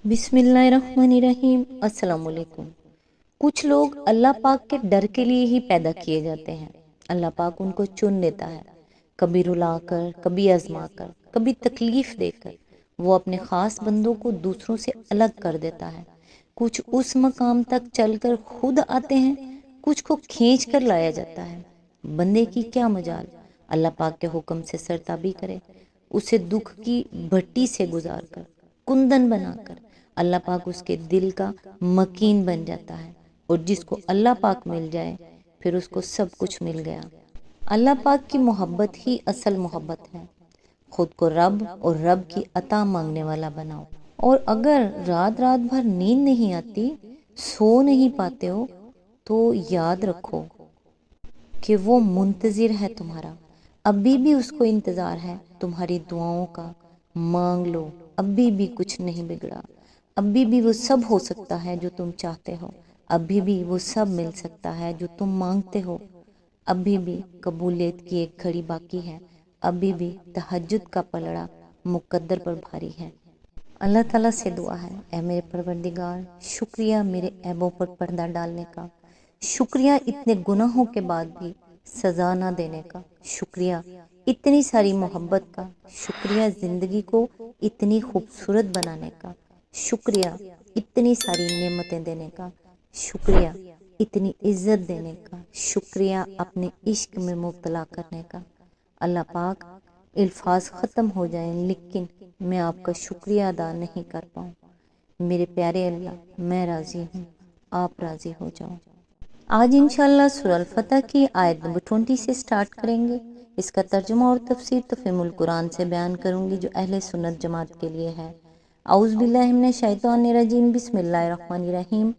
بسم اللہ الرحمن الرحیم۔ السلام علیکم۔ کچھ لوگ اللہ پاک کے ڈر کے لیے ہی پیدا کیے جاتے ہیں۔ اللہ پاک ان کو چن لیتا ہے، کبھی رلا کر، کبھی آزما کر، کبھی تکلیف دے کر۔ وہ اپنے خاص بندوں کو دوسروں سے الگ کر دیتا ہے۔ کچھ اس مقام تک چل کر خود آتے ہیں، کچھ کو کھینچ کر لایا جاتا ہے۔ بندے کی کیا مجال اللہ پاک کے حکم سے سرتابی کرے، اسے دکھ کی بھٹی سے گزار کر، کندن بنا کر اللہ پاک اس کے دل کا مکین بن جاتا ہے، اور جس کو اللہ پاک مل جائے پھر اس کو سب کچھ مل گیا۔ اللہ پاک کی محبت ہی اصل محبت ہے۔ خود کو رب اور رب کی عطا مانگنے والا بناؤ۔ اور اگر رات رات بھر نیند نہیں آتی، سو نہیں پاتے ہو، تو یاد رکھو کہ وہ منتظر ہے تمہارا۔ ابھی بھی اس کو انتظار ہے تمہاری دعاؤں کا۔ مانگ لو، ابھی بھی کچھ نہیں بگڑا۔ ابھی بھی وہ سب ہو سکتا ہے جو تم چاہتے ہو۔ ابھی بھی وہ سب مل سکتا ہے جو تم مانگتے ہو۔ ابھی بھی قبولیت کی ایک گھڑی باقی ہے۔ ابھی بھی تہجد کا پلڑا مقدر پر بھاری ہے۔ اللہ تعالیٰ سے دعا ہے، اے میرے پروردگار، شکریہ میرے عیبوں پر پردہ ڈالنے کا، شکریہ اتنے گناہوں کے بعد بھی سزا نہ دینے کا، شکریہ اتنی ساری محبت کا، شکریہ زندگی کو اتنی خوبصورت بنانے کا، شکریہ اتنی ساری نعمتیں دینے کا، شکریہ اتنی عزت دینے کا، شکریہ اپنے عشق میں مبتلا کرنے کا۔ اللہ پاک، الفاظ ختم ہو جائیں لیکن میں آپ کا شکریہ ادا نہیں کر پاؤں۔ میرے پیارے اللہ، میں راضی ہوں، آپ راضی ہو جاؤ۔ آج انشاءاللہ سورہ الفتح کی آیت نمبر 20 سے سٹارٹ کریں گے۔ اس کا ترجمہ اور تفسیر تفہیم القرآن سے بیان کروں گی جو اہل سنت جماعت کے لیے ہے۔ اعوذ باللہ من الشیطان الرجیم، بسم اللہ الرحمن الرحیم۔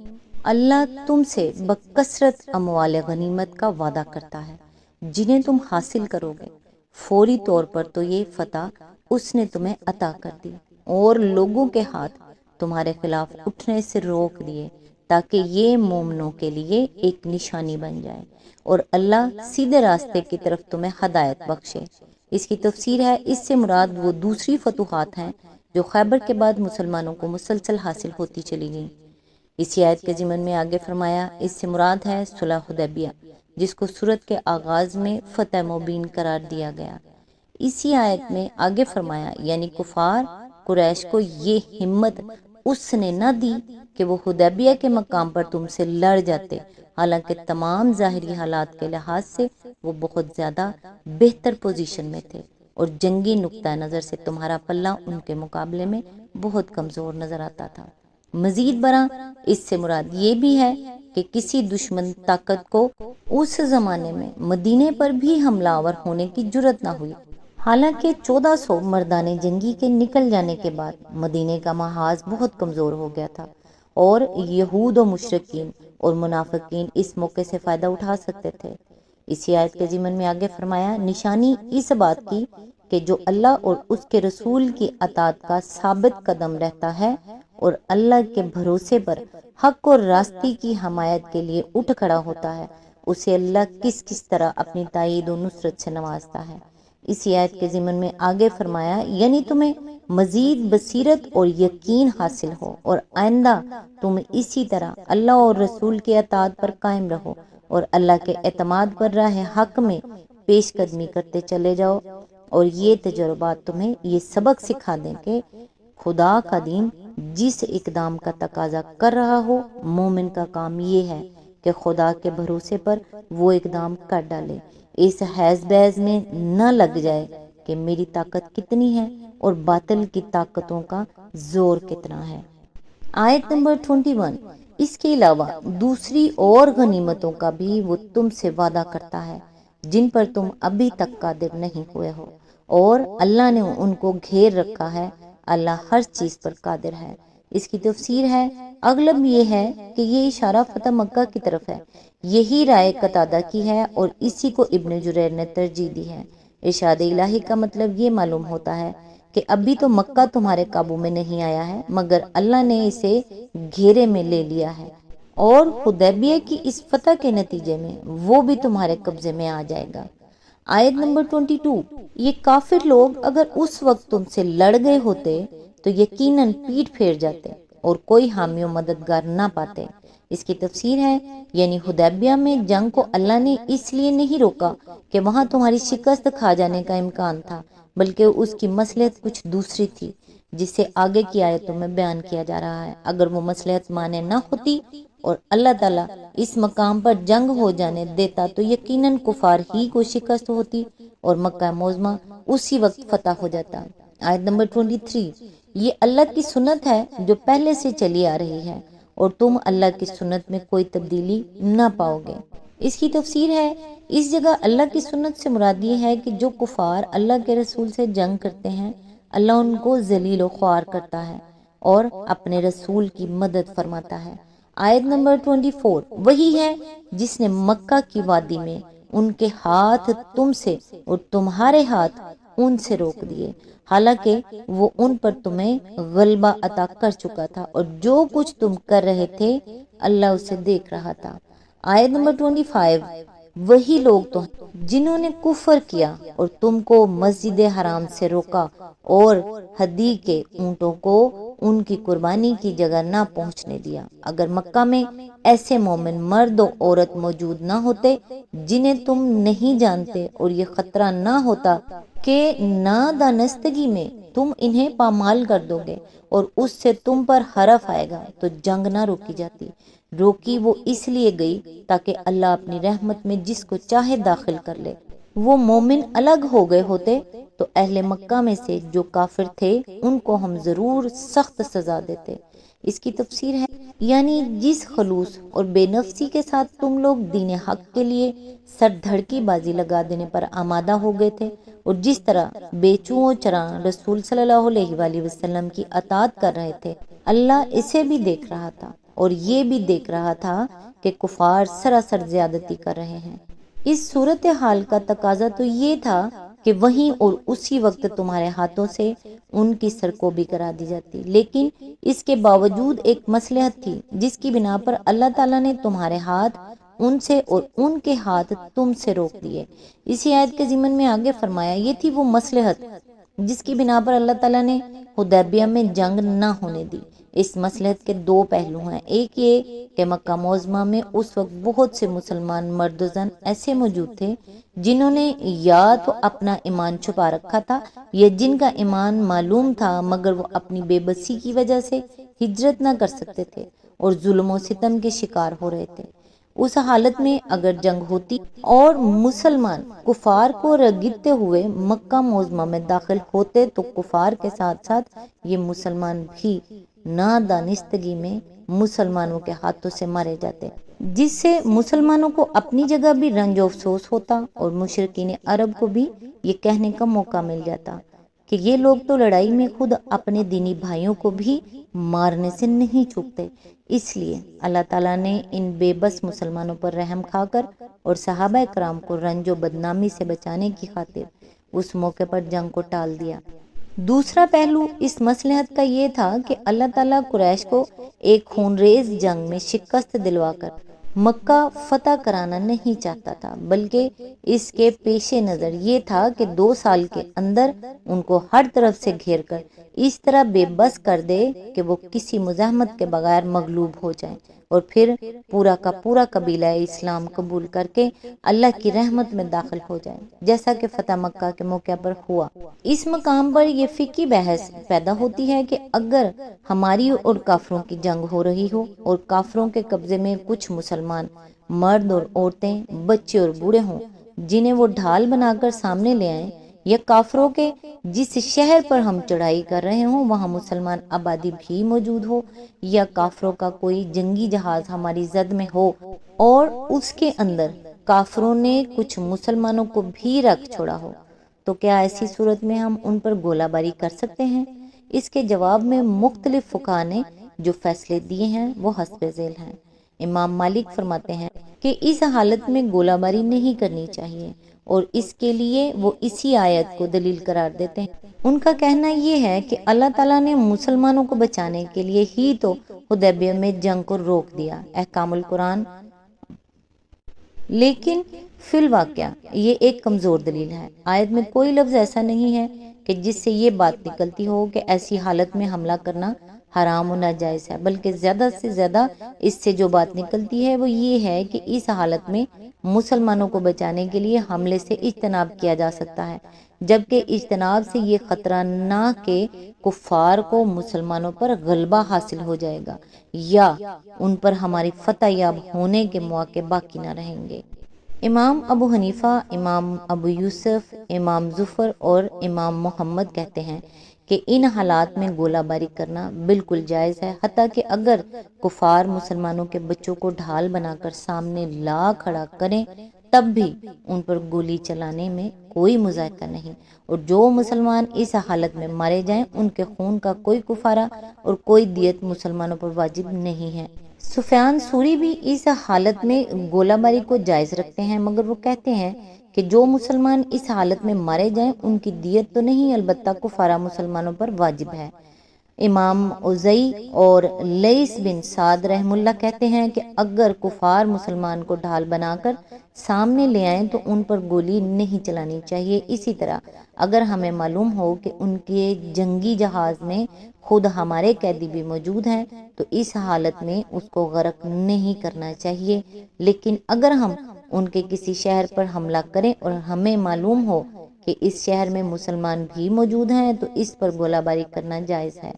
اللہ تم سے بکثرت اموال غنیمت کا وعدہ کرتا ہے جنہیں تم حاصل کرو گے۔ فوری طور پر تو یہ فتح اس نے تمہیں عطا کر دی اور لوگوں کے ہاتھ تمہارے خلاف اٹھنے سے روک دیے تاکہ یہ مومنوں کے لیے ایک نشانی بن جائے اور اللہ سیدھے راستے کی طرف تمہیں ہدایت بخشے۔ اس کی تفسیر ہے، اس سے مراد وہ دوسری فتوحات ہیں جو خیبر کے بعد مسلمانوں کو مسلسل حاصل ہوتی چلی گئیں۔ اسی آیت کے ضمن میں آگے فرمایا، اس سے مراد ہے صلح حدیبیہ جس کو سورت کے آغاز میں فتح مبین قرار دیا گیا۔ اسی آیت میں آگے فرمایا، یعنی کفار قریش کو یہ ہمت اس نے نہ دی کہ وہ حدیبیہ کے مقام پر تم سے لڑ جاتے، حالانکہ تمام ظاہری حالات کے لحاظ سے وہ بہت زیادہ بہتر پوزیشن میں تھے اور جنگی نقطہ نظر سے تمہارا پلہ ان کے مقابلے میں بہت کمزور نظر آتا تھا۔ مزید برآں اس سے مراد یہ بھی ہے کہ کسی دشمن طاقت کو اس زمانے میں مدینے پر بھی حملہ آور ہونے کی جرت نہ ہوئی۔ حالانکہ 1400 مردان جنگی کے نکل جانے کے بعد مدینے کا محاذ بہت کمزور ہو گیا تھا اور یہود و مشرکین اور منافقین اس موقع سے فائدہ اٹھا سکتے تھے۔ اسی آیت کے ضمن میں آگے فرمایا، نشانی اس بات کی کہ جو اللہ اور اس کے رسول کی اطاعت کا ثابت قدم رہتا ہے اور اللہ کے بھروسے پر حق اور راستی کی حمایت کے لیے اٹھ کھڑا ہوتا ہے، اسے اللہ کس کس طرح اپنی تائید و نصرت سے نوازتا ہے۔ اسی آیت کے ضمن میں آگے فرمایا، یعنی تمہیں مزید بصیرت اور یقین حاصل ہو اور آئندہ تم اسی طرح اللہ اور رسول کی اطاعت پر قائم رہو اور اللہ کے اعتماد پر راہ حق میں پیش قدمی کرتے چلے جاؤ، اور یہ تجربات تمہیں یہ سبق سکھا دیں کہ خدا کا دین جس اقدام کا تقاضا کر رہا ہو، مومن کا کام یہ ہے کہ خدا کے بھروسے پر وہ اقدام کر ڈالے، اس حیض بیض میں نہ لگ جائے کہ میری طاقت کتنی ہے اور باطل کی طاقتوں کا زور کتنا ہے۔ آیت نمبر 21، اس کے علاوہ دوسری اور غنیمتوں کا بھی وہ تم سے وعدہ کرتا ہے جن پر تم ابھی تک قادر نہیں ہوئے ہو، اور اللہ نے ان کو گھیر رکھا ہے، اللہ ہر چیز پر قادر ہے۔ اس کی تفسیر ہے، اغلب یہ ہے کہ یہ اشارہ فتح مکہ کی طرف ہے۔ یہی رائے قتادہ کی ہے اور اسی کو ابن جریر نے ترجیح دی ہے۔ ارشاد الہی کا مطلب یہ معلوم ہوتا ہے کہ ابھی تو مکہ تمہارے قابو میں نہیں آیا ہے، مگر اللہ نے اسے گھیرے میں لے لیا ہے اور حدیبیہ کی اس فتح کے نتیجے میں وہ بھی تمہارے قبضے میں آ جائے گا۔ آیت نمبر 22، یہ کافر لوگ اگر اس وقت تم سے لڑ گئے ہوتے تو یقیناً پیٹ پھیر جاتے اور کوئی حامی و مددگار نہ پاتے۔ اس کی تفسیر ہے یعنی حدیبیہ میں جنگ کو اللہ نے اس لیے نہیں روکا کہ وہاں تمہاری شکست کھا جانے کا امکان تھا، بلکہ اس کی مصلحت کچھ دوسری تھی، جسے آگے کی آیتوں میں بیان کیا جا رہا ہے۔ اگر وہ مصلحت مانے نہ ہوتی اور اللہ تعالیٰ اس مقام پر جنگ ہو جانے دیتا تو یقیناً کفار ہی کو شکست ہوتی اور مکہ معظمہ اسی وقت فتح ہو جاتا۔ آیت نمبر 23، یہ اللہ کی سنت ہے جو پہلے سے چلی آ رہی ہے اور تم اللہ کی سنت میں کوئی تبدیلی نہ پاؤ گے۔ اس کی تفسیر ہے اس جگہ اللہ کی سنت سے مراد یہ ہے کہ جو کفار اللہ کے رسول سے جنگ کرتے ہیں اللہ ان کو ذلیل و خوار کرتا ہے اور اپنے رسول کی مدد فرماتا ہے۔ آیت نمبر 24، وہی ہے جس نے مکہ کی وادی میں ان کے ہاتھ تم سے اور تمہارے ہاتھ ان سے روک دیے، حالانکہ وہ ان پر تمہیں غلبہ عطا کر چکا تھا اور جو کچھ تم کر رہے تھے اللہ اسے دیکھ رہا تھا۔ آیت نمبر 25، وہی لوگ تو جنہوں نے کفر کیا اور تم کو مسجد حرام سے روکا اور ہدی کے اونٹوں کو ان کی قربانی کی جگہ نہ پہنچنے دیا۔ اگر مکہ میں ایسے مومن مرد و عورت موجود نہ ہوتے جنہیں تم نہیں جانتے اور یہ خطرہ نہ ہوتا کہ نادانستگی میں تم انہیں پامال کر دو گے اور اس سے تم پر حرف آئے گا تو جنگ نہ روکی جاتی۔ روکی وہ اس لیے گئی تاکہ اللہ اپنی رحمت میں جس کو چاہے داخل کر لے۔ وہ مومن الگ ہو گئے ہوتے تو اہل مکہ میں سے جو کافر تھے ان کو ہم ضرور سخت سزا دیتے۔ اس کی تفسیر ہے یعنی جس خلوص اور بے نفسی کے ساتھ تم لوگ دین حق کے لیے سر دھڑکی بازی لگا دینے پر آمادہ ہو گئے تھے اور جس طرح بے چوں چراں رسول صلی اللہ علیہ وآلہ وسلم کی اطاعت کر رہے تھے، اللہ اسے بھی دیکھ رہا تھا اور یہ بھی دیکھ رہا تھا کہ کفار سراسر زیادتی کر رہے ہیں۔ اس صورتحال کا تقاضا تو یہ تھا کہ وہیں اور اسی وقت تمہارے ہاتھوں سے ان کی سرکوبی کرا دی جاتی، لیکن اس کے باوجود ایک مصلحت تھی جس کی بنا پر اللہ تعالیٰ نے تمہارے ہاتھ ان سے اور ان کے ہاتھ تم سے روک دیے۔ اسی آیت کے ضمن میں آگے فرمایا یہ تھی وہ مصلحت جس کی بنا پر اللہ تعالیٰ نے حدیبیہ میں جنگ نہ ہونے دی۔ اس مصلحت کے دو پہلو ہیں، ایک یہ کہ مکہ معظمہ میں اس وقت بہت سے مسلمان مرد و زن ایسے موجود تھے جنہوں نے یا تو اپنا ایمان چھپا رکھا تھا یا جن کا ایمان معلوم تھا مگر وہ اپنی بے بسی کی وجہ سے ہجرت نہ کر سکتے تھے اور ظلم و ستم کے شکار ہو رہے تھے۔ اس حالت میں اگر جنگ ہوتی اور مسلمان کفار کو رگڑتے ہوئے مکہ معظمہ میں داخل ہوتے تو کفار کے ساتھ ساتھ یہ مسلمان بھی نادانستگی میں مسلمانوں کے ہاتھوں سے مارے جاتے، جس سے مسلمانوں کو اپنی جگہ بھی رنج و افسوس ہوتا اور مشرکین عرب کو بھی یہ کہنے کا موقع مل جاتا کہ یہ لوگ تو لڑائی میں خود اپنے دینی بھائیوں کو بھی مارنے سے نہیں چوکتے۔ اس لیے اللہ تعالیٰ نے ان بے بس مسلمانوں پر رحم کھا کر اور صحابہ کرام کو رنج و بدنامی سے بچانے کی خاطر اس موقع پر جنگ کو ٹال دیا۔ دوسرا پہلو اس مصلحت کا یہ تھا کہ اللہ تعالیٰ قریش کو ایک خونریز جنگ میں شکست دلوا کر مکہ فتح کرانا نہیں چاہتا تھا، بلکہ اس کے پیش نظر یہ تھا کہ 2 سال کے اندر ان کو ہر طرف سے گھیر کر اس طرح بے بس کر دے کہ وہ کسی مزاحمت کے بغیر مغلوب ہو جائیں اور پھر پورا کا پورا قبیلہ اسلام قبول کر کے اللہ کی رحمت میں داخل ہو جائے، جیسا کہ فتح مکہ کے موقع پر ہوا۔ اس مقام پر یہ فقہی بحث پیدا ہوتی ہے کہ اگر ہماری اور کافروں کی جنگ ہو رہی ہو اور کافروں کے قبضے میں کچھ مسلمان مرد اور عورتیں، بچے اور بوڑھے ہوں جنہیں وہ ڈھال بنا کر سامنے لے آئیں، یا کافروں کے جس شہر پر ہم چڑھائی کر رہے ہوں وہاں مسلمان آبادی بھی موجود ہو، یا کافروں کا کوئی جنگی جہاز ہماری زد میں ہو اور اس کے اندر کافروں نے کچھ مسلمانوں کو بھی رکھ چھوڑا ہو، تو کیا ایسی صورت میں ہم ان پر گولہ باری کر سکتے ہیں؟ اس کے جواب میں مختلف فقہاء نے جو فیصلے دیے ہیں وہ حسب ذیل ہیں۔ امام مالک فرماتے ہیں کہ اس حالت میں گولہ باری نہیں کرنی چاہیے اور اس کے لیے وہ اسی آیت کو دلیل قرار دیتے ہیں۔ ان کا کہنا یہ ہے کہ اللہ تعالیٰ نے مسلمانوں کو بچانے کے لیے ہی تو حدیبیہ میں جنگ کو روک دیا، احکام القرآن، لیکن فی الواقعہ یہ ایک کمزور دلیل ہے۔ آیت میں کوئی لفظ ایسا نہیں ہے کہ جس سے یہ بات نکلتی ہو کہ ایسی حالت میں حملہ کرنا حرام و ناجائز ہے، بلکہ زیادہ سے زیادہ اس سے جو بات نکلتی ہے وہ یہ ہے کہ اس حالت میں مسلمانوں کو بچانے کے لیے حملے سے اجتناب کیا جا سکتا ہے، جبکہ اجتناب سے یہ خطرہ نہ کہ کفار کو مسلمانوں پر غلبہ حاصل ہو جائے گا یا ان پر ہماری فتح یاب ہونے کے مواقع باقی نہ رہیں گے۔ امام ابو حنیفہ، امام ابو یوسف، امام ظفر اور امام محمد کہتے ہیں کہ ان حالات میں گولہ باری کرنا بالکل جائز ہے، حتیٰ کہ اگر کفار مسلمانوں کے بچوں کو ڈھال بنا کر سامنے لا کھڑا کریں تب بھی ان پر گولی چلانے میں کوئی مذائقہ نہیں، اور جو مسلمان اس حالت میں مارے جائیں ان کے خون کا کوئی کفارہ اور کوئی دیت مسلمانوں پر واجب نہیں ہے۔ سفیان ثوری بھی اس حالت میں گولہ باری کو جائز رکھتے ہیں، مگر وہ کہتے ہیں کہ جو مسلمان اس حالت میں مارے جائیں ان کی دیت تو نہیں، البتہ کفارہ مسلمانوں پر واجب ہے۔ امام اوزئی اور لیث بن سعد رحم اللہ کہتے ہیں کہ اگر کفار مسلمان کو ڈھال بنا کر سامنے لے آئیں تو ان پر گولی نہیں چلانی چاہیے۔ اسی طرح اگر ہمیں معلوم ہو کہ ان کے جنگی جہاز میں خود ہمارے قیدی بھی موجود ہیں تو اس حالت میں اس کو غرق نہیں کرنا چاہیے، لیکن اگر ہم ان کے کسی شہر پر حملہ کریں اور ہمیں معلوم ہو کہ اس شہر میں مسلمان بھی موجود ہیں تو اس پر گولہ باری کرنا جائز ہے،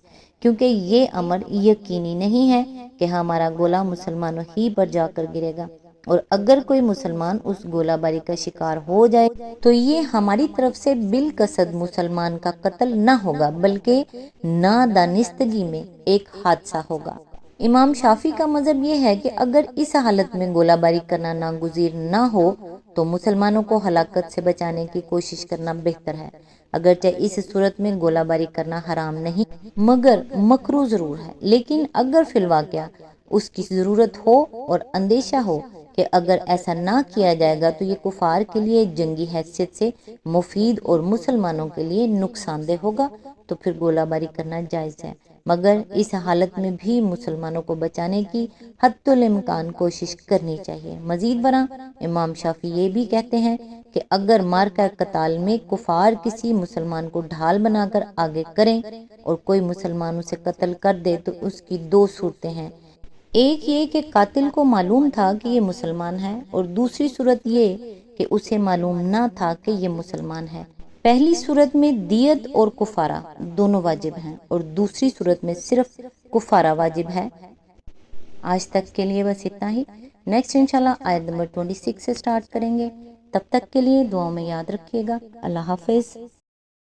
کیونکہ یہ امر یقینی نہیں ہے کہ ہمارا گولہ مسلمانوں ہی پر جا کر گرے گا، اور اگر کوئی مسلمان اس گولہ باری کا شکار ہو جائے تو یہ ہماری طرف سے بالقصد مسلمان کا قتل نہ ہوگا بلکہ نادانستگی میں ایک حادثہ ہوگا۔ امام شافعی کا مذہب یہ ہے کہ اگر اس حالت میں گولہ باری کرنا ناگزیر نہ ہو تو مسلمانوں کو ہلاکت سے بچانے کی کوشش کرنا بہتر ہے، اگرچہ اس صورت میں گولہ باری کرنا حرام نہیں مگر مکروہ ضرور ہے، لیکن اگر فی الواقعہ اس کی ضرورت ہو اور اندیشہ ہو کہ اگر ایسا نہ کیا جائے گا تو یہ کفار کے لیے جنگی حیثیت سے مفید اور مسلمانوں کے لیے نقصان دہ ہوگا تو پھر گولہ باری کرنا جائز ہے، مگر اس حالت میں بھی مسلمانوں کو بچانے کی حتی الامکان کوشش کرنی چاہیے۔ مزید برآں امام شافعی یہ بھی کہتے ہیں کہ اگر مارکہ قتال میں کفار کسی مسلمان کو ڈھال بنا کر آگے کریں اور کوئی مسلمان اسے قتل کر دے تو اس کی دو صورتیں ہیں، ایک یہ کہ قاتل کو معلوم تھا کہ یہ مسلمان ہے، اور دوسری صورت یہ کہ اسے معلوم نہ تھا کہ یہ مسلمان ہے۔ پہلی صورت میں دیت اور کفارہ دونوں واجب ہیں اور دوسری صورت میں صرف کفارہ واجب ہے۔ آج تک کے لیے بس اتنا ہی، نیکسٹ انشاءاللہ آیت نمبر 26 سے سٹارٹ کریں گے، تب تک کے لیے دعاؤں میں یاد رکھیے گا۔ اللہ حافظ۔